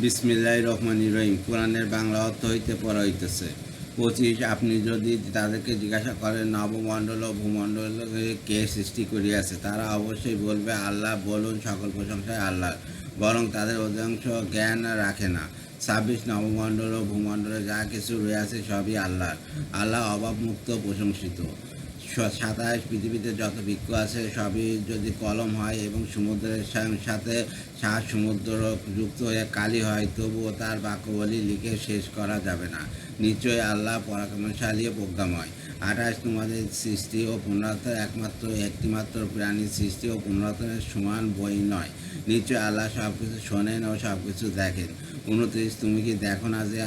বিসমিল্লাহির রহমানির রহিম। কোরআনের বাংলা অর্থ হইতে পড়া হইতেছে 25। আপনি যদি তাদেরকে জিজ্ঞাসা করেন নবমণ্ডল ও ভূমণ্ডলকে কে সৃষ্টি করিয়াছে, তারা অবশ্যই বলবে আল্লাহ। বলুন, সকল প্রশংসায় আল্লাহ, বরং তাদের অধিকাংশ জ্ঞান রাখে না। 26। নবমণ্ডল ও ভূমণ্ডলে যা কিছু রয়েছে সবই আল্লাহর। আল্লাহ অভাবমুক্ত, প্রশংসিত। 27। পৃথিবীতে যত বৃক্ষ আছে সবই যদি কলম হয় এবং সমুদ্রের সাথে সাত সমুদ্র যুক্ত হয়ে কালি হয়, তবুও তার বাক্যবলী লিখে শেষ করা যাবে না। নিশ্চয়ই আল্লাহ পরাক্রমশালী ও প্রজ্ঞাময়। 28। তোমাদের সৃষ্টি ও পুনরুত্থান একটিমাত্র প্রাণীর সৃষ্টি ও পুনরুত্থানের সমান বই নয়। নিশ্চয় আল্লাহ সব কিছু শোনেন ও সব কিছু দেখেন। 29। তুমি কি দেখো না যে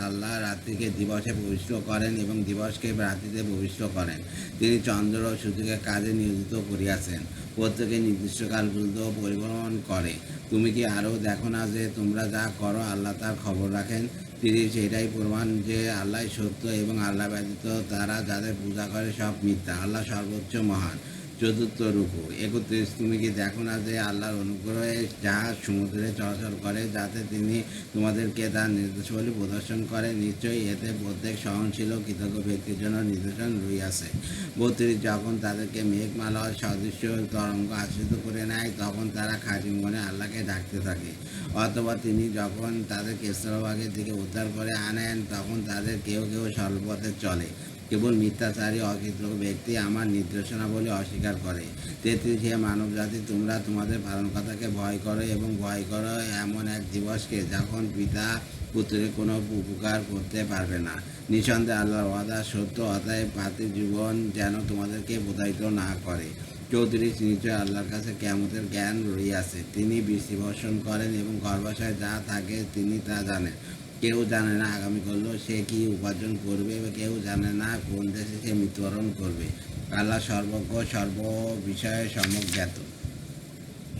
আল্লাহ রাত্রিকে দিবসে প্রবিষ্ট করেন এবং দিবসকে রাত্রিতে প্রবিষ্ট করেন। তিনি চন্দ্র ও সূর্যকে কাজে নিয়োজিত করিয়াছেন, প্রত্যেকে নির্দিষ্ট কাল পর্যন্ত পরিভ্রমণ করে। তুমি কি আরও দেখো না যে তোমরা যা করো আল্লাহ তার খবর রাখেন। 30। এটাই প্রমাণ যে আল্লাহ সত্য এবং আল্লাহ ব্যতীত তারা যাদের পূজা করে সব মিথ্যা। আল্লাহ সর্বোচ্চ মহান। 4র্থ রুকু। 31। তুমি কি দেখো না যে আল্লাহর অনুগ্রহে জাহাজ সমুদ্রে চলাচল করে, যাতে তিনি তোমাদেরকে তার নির্দেশাবলী প্রদর্শন করে। নিশ্চয়ই এতে প্রত্যেক সহনশীল ও কৃতজ্ঞ ব্যক্তির জন্য নিদর্শন রইয়াছে। 32। যখন তাদেরকে মেঘমালা সদৃশ্য তরঙ্গ আশ্রিত করে নেয়, তখন তারা খাঁটি মনে আল্লাহকে ডাকতে থাকে। অথবা তিনি যখন তাদেরকে স্থলভাগের দিকে উদ্ধার করে আনেন, তখন তাদের কেউ কেউ স্বল্পপথে চলে। কেবল মিথ্যাচারী অকৃতজ্ঞ ব্যক্তি আমার নির্দেশনাবলী অস্বীকার করে। 33। হে মানব জাতি, তোমরা তোমাদের পালনকর্তাকে ভয় করো এবং ভয় করো এমন এক দিবসকে যখন পিতা পুত্রের কোনো উপকার করতে পারবে না। নিঃসন্দেহে আল্লাহর ওয়াদা সত্য, অতএব পার্থিব জীবন যেন তোমাদেরকে প্রতারিত না করে। 34। নিশ্চয় আল্লাহর কাছে কিয়ামতের জ্ঞান রহিয়াছে। তিনি বৃষ্টি বর্ষণ করেন এবং গর্ভাশয়ে যা থাকে তিনি তা জানেন। কেউ জানে না আগামী করলো সে কি উপার্জন করবে, কেউ জানে না কোন দেশে সে মৃত্যুবরণ করবে। আল্লাহ সর্বজ্ঞ, সর্ব বিষয়ে সম্যক জ্ঞাত।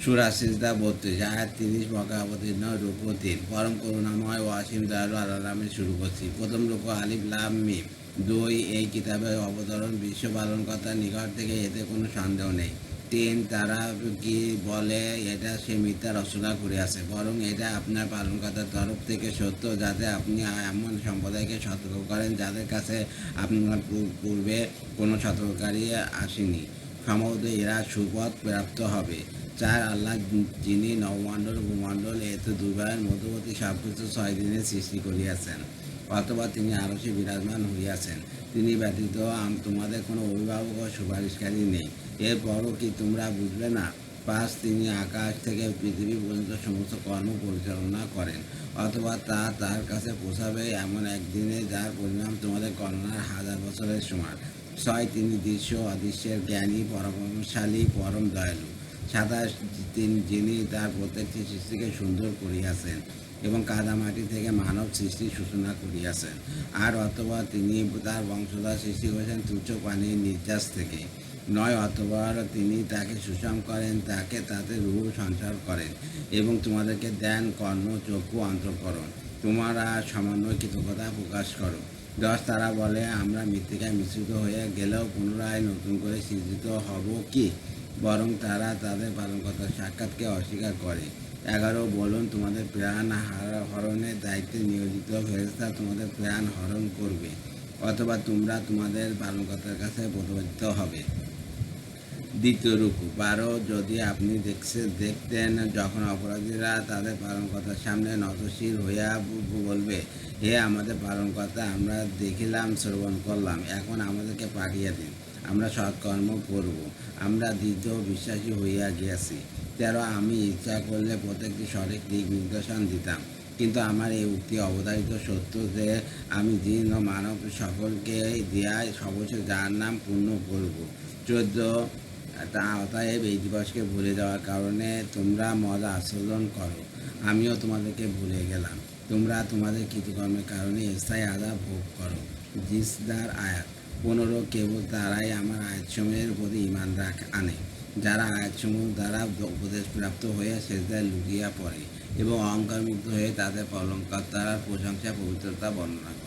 সূরা সিজদা 32 আয়াত 30 মক্কা অবতীর্ণ। রুকু 3। পরম করুণাময় ও অসীম দয়ালু আল্লাহর নামে শুরু করছি। প্রথম রুকু আলিফ লাম মিম। 2 এই কিতাবের অবতরণ বিশ্ব পালনকর্তার নিকট থেকে, এতে কোনো সন্দেহ নেই। 3 তারা কি বলে এটা সে মিথ্যা রচনা করিয়াছে, বরং এটা আপনার পালনকর্তার তরফ থেকে সত্য, যাতে আপনি এমন সম্প্রদায়কে সতর্ক করেন যাদের কাছে আপনার পূর্বে কোনো সতর্ককারী আসেনি। সম্ভবত এরা সুপথ প্রাপ্ত হবে। 4 আল্লাহ যিনি নবমণ্ডল ভূমণ্ডল এত দুর্বারের মধ্যবর্তী সব কিছু 6 দিনে সৃষ্টি করিয়াছেন, অথবা তিনি আরশে বিরাজমান হইয়াছেন। তিনি ব্যতীত তোমাদের কোনো অভিভাবক ও সুপারিশকারী নেই। এরপরও কি তোমরা বুঝবে না? 5 তিনি আকাশ থেকে পৃথিবী পর্যন্ত সমস্ত কর্ম পরিচালনা করেন, অথবা তা তার কাছে পৌঁছাবে এমন একদিনে যার পরিণাম তোমাদের গণনার 1000 বছরের সমান। 6 তিনি দৃশ্য অদৃশ্যের জ্ঞানী, পরাক্রমশালী, পরম দয়ালু। 27 যিনি তার প্রত্যেকটি সৃষ্টিকে সুন্দর করিয়াছেন এবং কাদামাটি থেকে মানব সৃষ্টির সূচনা করিয়াছেন। আর অথবা তিনি তার বংশধর সৃষ্টি করেছেন তুচ্ছ পানির নির্যাস থেকে। 9 অথবা তিনি তাকে সুষম করেন, তাকে তাতে রূহ সঞ্চার করেন এবং তোমাদেরকে দেন কর্ণ, চক্ষু, অন্তঃকরণ। তোমরা সামান্য কৃতজ্ঞতা প্রকাশ করো। 10 তারা বলে আমরা মৃত্তিকায় মিশ্রিত হয়ে গেলেও পুনরায় নতুন করে সৃজিত হব কি? বরং তারা তাদের পালনকর্তার সাক্ষাৎকে অস্বীকার করে। 11 বলুন, তোমাদের প্রাণ হরণের দায়িত্বে নিয়োজিত ফেরেশতা তোমাদের প্রাণ হরণ করবে, অথবা তোমরা তোমাদের পালনকর্তার কাছে প্রতিপালিত হবে। দ্বিতীয় রুকু। 12 যদি আপনি দেখতেন যখন অপরাধীরা তাদের পালনকর্তার সামনে নতশির হইয়া বলবে, হে আমাদের পালনকর্তা, আমরা দেখিলাম, শ্রবণ করলাম, এখন আমাদেরকে পাঠিয়ে দিন, আমরা সৎকর্ম করব, আমরা দৃঢ় বিশ্বাসী হইয়া গিয়াছি। 13 আমি ইচ্ছা করলে প্রত্যেকটি সঠিক দিক নির্দেশন দিতাম, কিন্তু আমার এই উক্তি অবধারিত সত্য যে আমি জিন ও মানব সকলকে দেয়ায় অবশ্যই যার নাম পূর্ণ করব। 14 অতএব এই দিবসকে ভুলে যাওয়ার কারণে তোমরা মজা আস্বাদন করো, আমিও তোমাদেরকে ভুলে গেলাম। তোমরা তোমাদের কৃতকর্মের কারণে স্থায়ী আযাব ভোগ করো। জিসদার আয়াত 15 কেবল তারাই আমার আয়াতসমূহের প্রতি ঈমান আনে, যারা আয়াতসমূহ দ্বারা উপদেশপ্রাপ্ত হয়ে সেজদায় লুটিয়া পড়ে এবং অহংকারমুক্ত হয়ে তাদের পালনকর্তার প্রশংসা পবিত্রতা বর্ণনা করে।